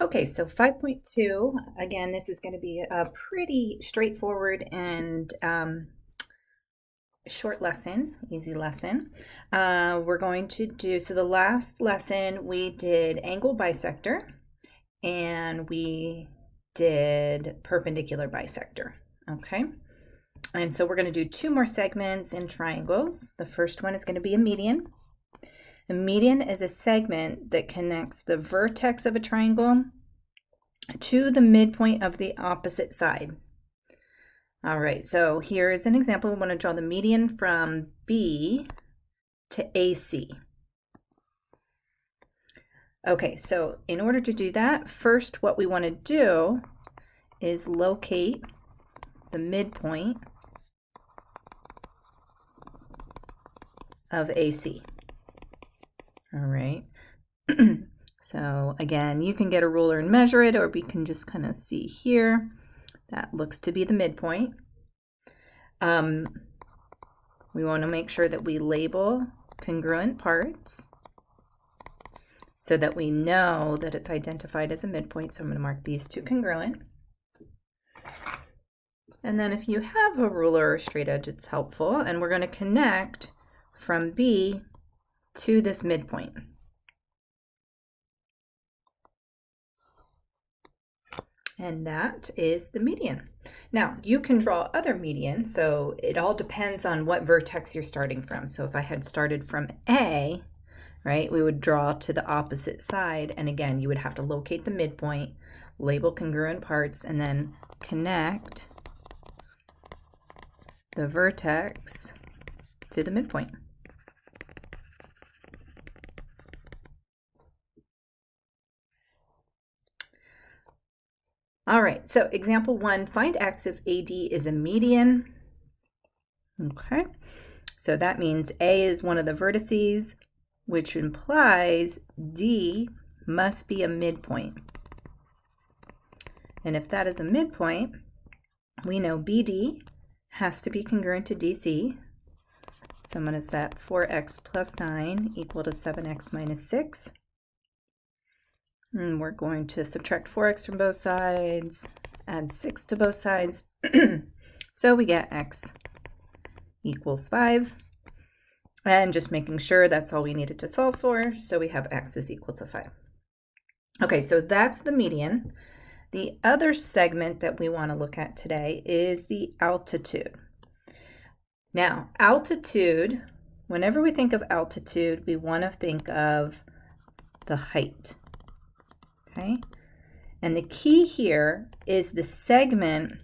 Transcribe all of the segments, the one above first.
Okay, so 5.2, again, this is going to be a pretty straightforward and short lesson, easy lesson. We're going to do, so the last lesson we did angle bisector and we did perpendicular bisector, okay? And so we're going to do two more segments in triangles. The first one is going to be a median. A median is a segment that connects the vertex of a triangle to the midpoint of the opposite side. All right, so here is an example. We want to draw the median from B to AC. Okay, so in order to do that, first what we want to do is locate the midpoint of AC. All right. So again, you can get a ruler and measure it, or we can just kind of see here. That looks to be the midpoint. We want to make sure that we label congruent parts so that we know that it's identified as a midpoint. So I'm going to mark these two congruent. And then if you have a ruler or straight edge, it's helpful. And we're going to connect from B to this midpoint. And that is the median. Now, you can draw other medians, so it all depends on what vertex you're starting from. So if I had started from A, right, we would draw to the opposite side. And again, you would have to locate the midpoint, label congruent parts, and then connect the vertex to the midpoint. All right, so example 1, find x if AD is a median. Okay, so that means A is one of the vertices, which implies D must be a midpoint. And if that is a midpoint, we know BD has to be congruent to DC. So I'm going to set 4x plus 9 equal to 7x minus 6. And we're going to subtract 4x from both sides, add 6 to both sides. So we get x equals 5. And just making sure that's all we needed to solve for. So we have x is equal to 5. Okay, so that's the median. The other segment that we want to look at today is the altitude. Now, altitude, whenever we think of altitude, we want to think of the height. Okay, and the key here is the segment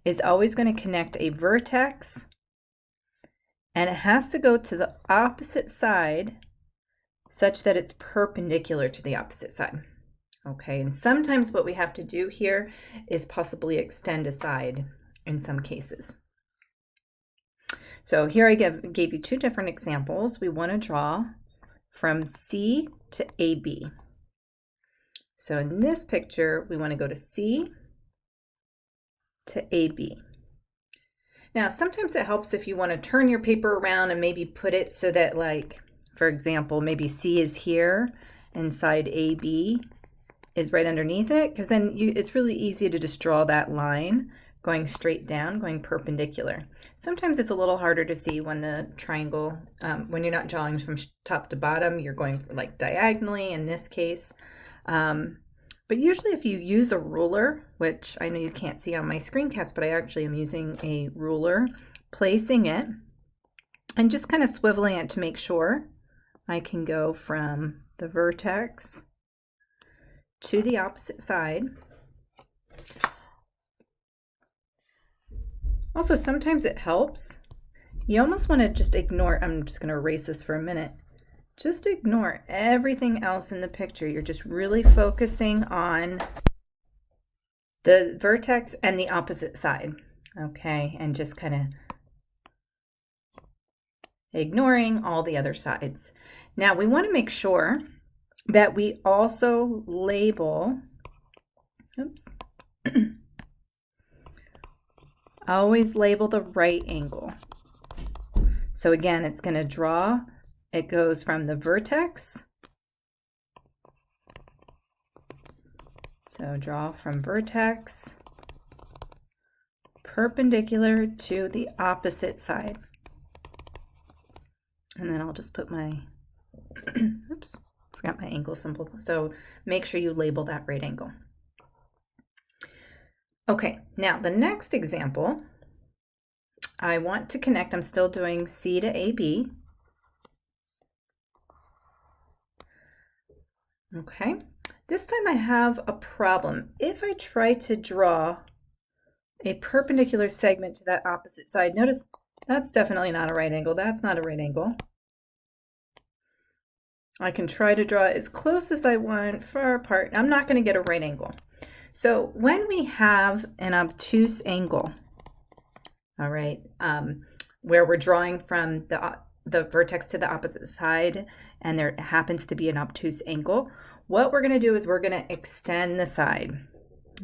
is always going to connect a vertex, and it has to go to the opposite side such that it's perpendicular to the opposite side. Okay, and sometimes what we have to do here is possibly extend a side in some cases. So here I gave you two different examples. We want to draw from C to AB. So in this picture, we want to go to C to AB. Now, sometimes it helps if you want to turn your paper around and maybe put it so that, like, for example, maybe C is here and side AB is right underneath it, because then it's really easy to just draw that line going straight down, going perpendicular. Sometimes it's a little harder to see when the triangle, when you're not drawing from top to bottom, you're going like diagonally in this case. But usually if you use a ruler, which I know you can't see on my screencast, but I actually am using a ruler, placing it and just kind of swiveling it to make sure I can go from the vertex to the opposite side. Also, sometimes it helps. You almost want to just ignore, I'm just going to erase this for a minute. Just ignore everything else in the picture. You're just really focusing on the vertex and the opposite side, okay? And just kind of ignoring all the other sides. Now, we want to make sure that we also label, always label the right angle. So again, it's going to draw. It goes from the vertex So draw from vertex perpendicular to the opposite side. And then I'll just put my, oops, forgot my angle symbol. So make sure you label that right angle. Okay, now the next example, I want to connect, I'm still doing C to AB. Okay, this time I have a problem. If I try to draw a perpendicular segment to that opposite side, notice that's definitely not a right angle. That's not a right angle. I can try to draw as close as I want, far apart. I'm not going to get a right angle. So when we have an obtuse angle, all right, where we're drawing from the vertex to the opposite side, and there happens to be an obtuse angle, what we're going to do is we're going to extend the side.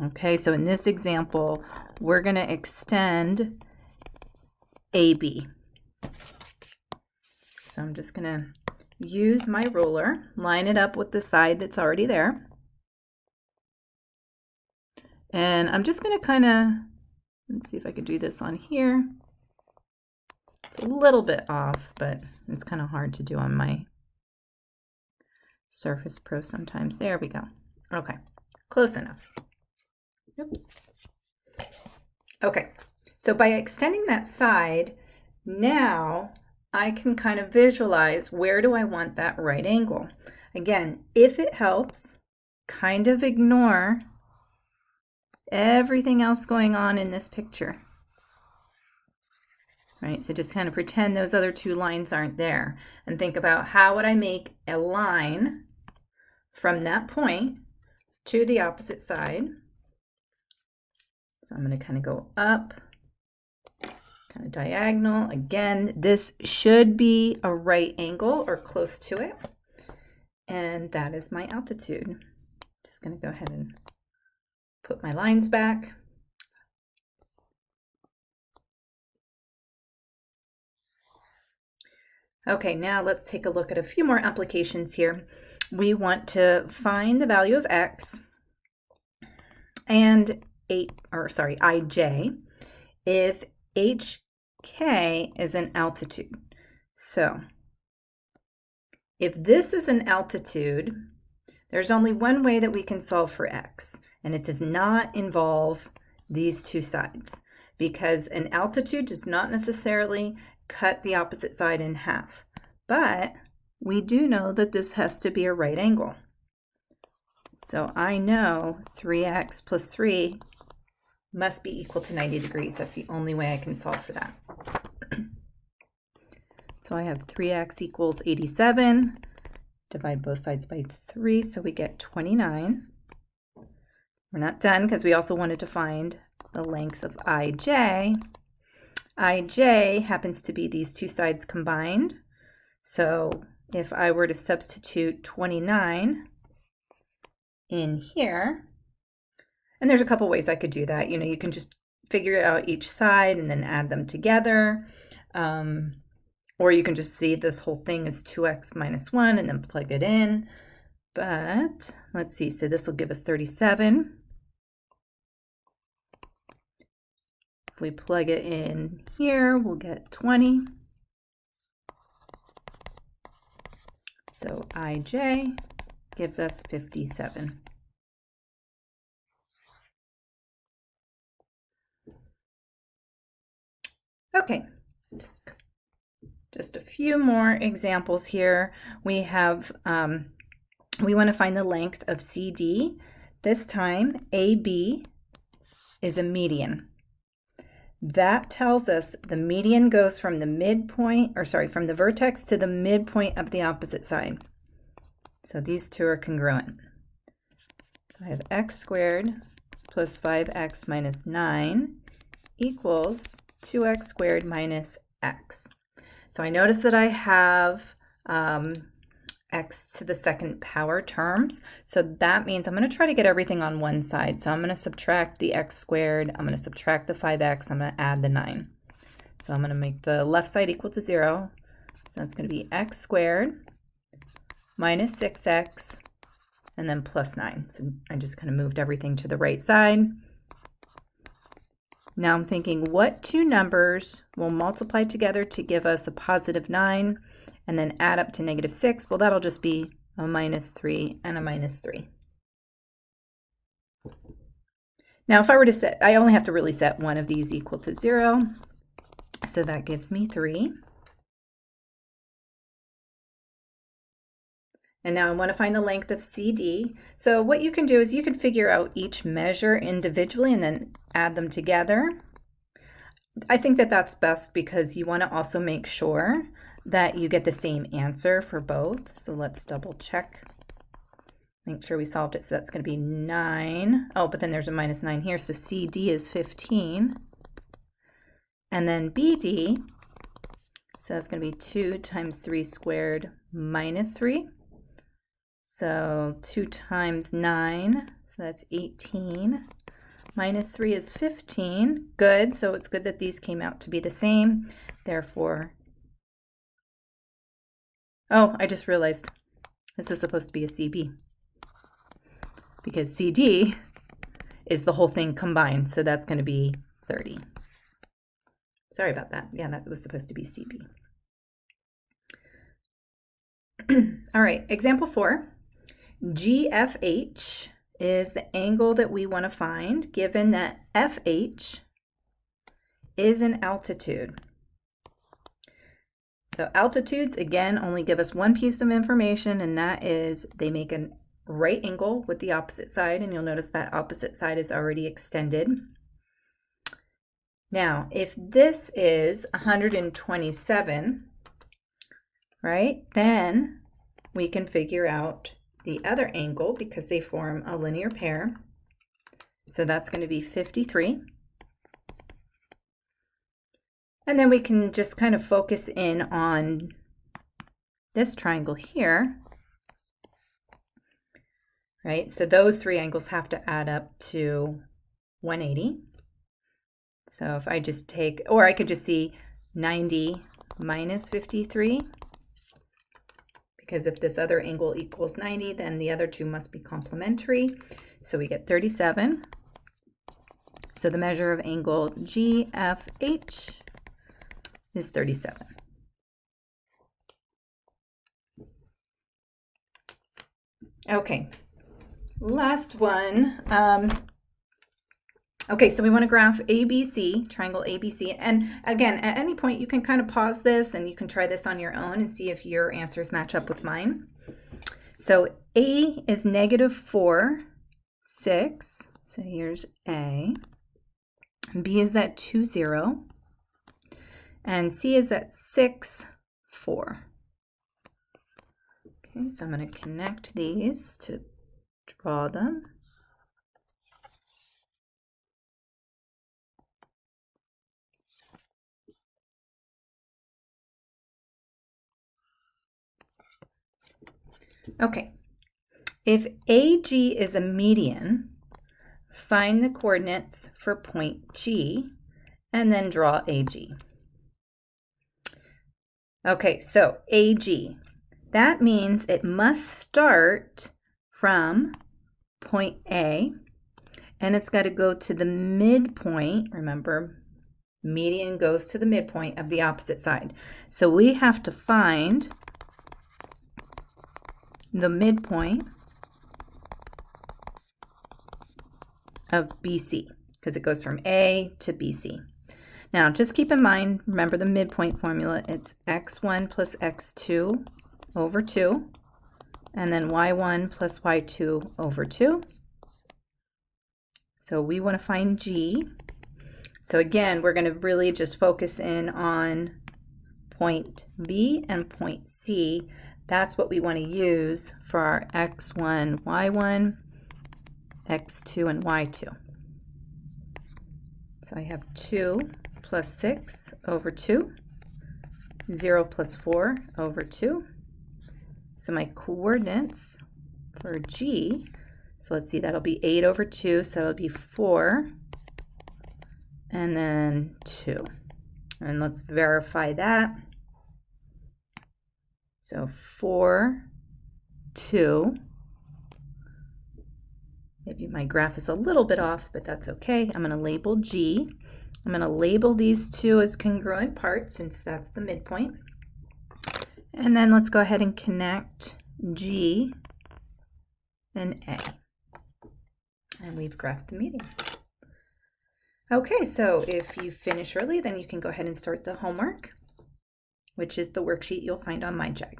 Okay, so in this example, we're going to extend AB. So I'm just going to use my ruler, line it up with the side that's already there. And I'm just going to kind of, let's see if I can do this on here. It's a little bit off, but it's kind of hard to do on my Surface Pro sometimes. There we go. Okay, close enough. Oops. Okay, so by extending that side, now I can kind of visualize where do I want that right angle. Again, if it helps, kind of ignore everything else going on in this picture. Right, so just kind of pretend those other two lines aren't there and think about how would I make a line from that point to the opposite side. So I'm going to kind of go up, kind of diagonal. Again, this should be a right angle or close to it. And that is my altitude. Just going to go ahead and put my lines back. Okay, now let's take a look at a few more applications here. We want to find the value of x and ij if hk is an altitude. So if this is an altitude, there's only one way that we can solve for x, and it does not involve these two sides, because an altitude does not necessarily cut the opposite side in half. But we do know that this has to be a right angle. So I know 3x plus 3 must be equal to 90 degrees. That's the only way I can solve for that. So I have 3x equals 87. Divide both sides by 3, so we get 29. We're not done because we also wanted to find the length of ij. Ij happens to be these two sides combined. So if I were to substitute 29 in here, and there's a couple ways I could do that. You know, you can just figure out each side and then add them together. Or you can just see this whole thing is 2x minus 1 and then plug it in. But let's see, so this will give us 37. If we plug it in here, we'll get 20. So ij gives us 57. Okay, just a few more examples here. We have, we want to find the length of CD. This time, AB is a median. That tells us the median goes from the midpoint, or sorry, from the vertex to the midpoint of the opposite side. So these two are congruent. So I have x squared plus 5x minus 9 equals 2x squared minus x. So I notice that I have x to the second power terms. So that means I'm going to try to get everything on one side. So I'm going to subtract the x squared. I'm going to subtract the 5x. I'm going to add the 9. So I'm going to make the left side equal to 0. So that's going to be x squared minus 6x and then plus 9. So I just kind of moved everything to the right side. Now I'm thinking, what two numbers will multiply together to give us a positive 9 and then add up to negative 6? Well, that'll just be a minus 3 and a minus 3. Now if I were to set, I only have to really set one of these equal to 0. So that gives me 3. And now I want to find the length of CD. So what you can do is you can figure out each measure individually and then add them together. I think that that's best because you want to also make sure that you get the same answer for both. So let's double check. Make sure we solved it. So that's going to be 9. Oh, but then there's a minus 9 here. So CD is 15. And then BD, so that's going to be 2 times 3 squared minus 3. So 2 times 9, so that's 18. Minus 3 is 15. Good, so it's good that these came out to be the same. Therefore, oh, I just realized this is supposed to be a CB. Because CD is the whole thing combined, so that's going to be 30. Sorry about that. Yeah, that was supposed to be CB. All right, example 4. GFH is the angle that we want to find given that FH is an altitude. So altitudes, again, only give us one piece of information, and that is they make a right angle with the opposite side, and you'll notice that opposite side is already extended. Now, if this is 127, right, then we can figure out the other angle because they form a linear pair. So that's going to be 53. And then we can just kind of focus in on this triangle here, right? So those three angles have to add up to 180. So if I just take, or I could just see 90 minus 53. Because if this other angle equals 90, then the other two must be complementary. So we get 37. So the measure of angle GFH is 37. Okay, last one. Okay, so we want to graph ABC, triangle ABC. And again, at any point you can kind of pause this and you can try this on your own and see if your answers match up with mine. So A is -4, 6. So here's A. B is at 2, 0. And C is at 6, 4. Okay, so I'm going to connect these to draw them. Okay, if AG is a median, find the coordinates for point G and then draw AG. Okay, so AG, that means it must start from point A and it's got to go to the midpoint. Remember, median goes to the midpoint of the opposite side. So we have to find the midpoint of BC because it goes from A to BC. Now just keep in mind, remember the midpoint formula, it's x1 plus x2 over 2 and then y1 plus y2 over 2. So we want to find G. So again, we're going to really just focus in on point B and point C. That's what we want to use for our x1, y1, x2, and y2. So I have 2 plus 6 over 2, 0 plus 4 over 2. So my coordinates for G, so let's see, that'll be 8 over 2, so that'll be 4, and then 2. And let's verify that. So 4, 2, Maybe my graph is a little bit off, but that's okay. I'm going to label G. I'm going to label these two as congruent parts since that's the midpoint. And then let's go ahead and connect G and A. And we've graphed the meeting. Okay, so if you finish early, then you can go ahead and start the homework, which is the worksheet you'll find on MyJag.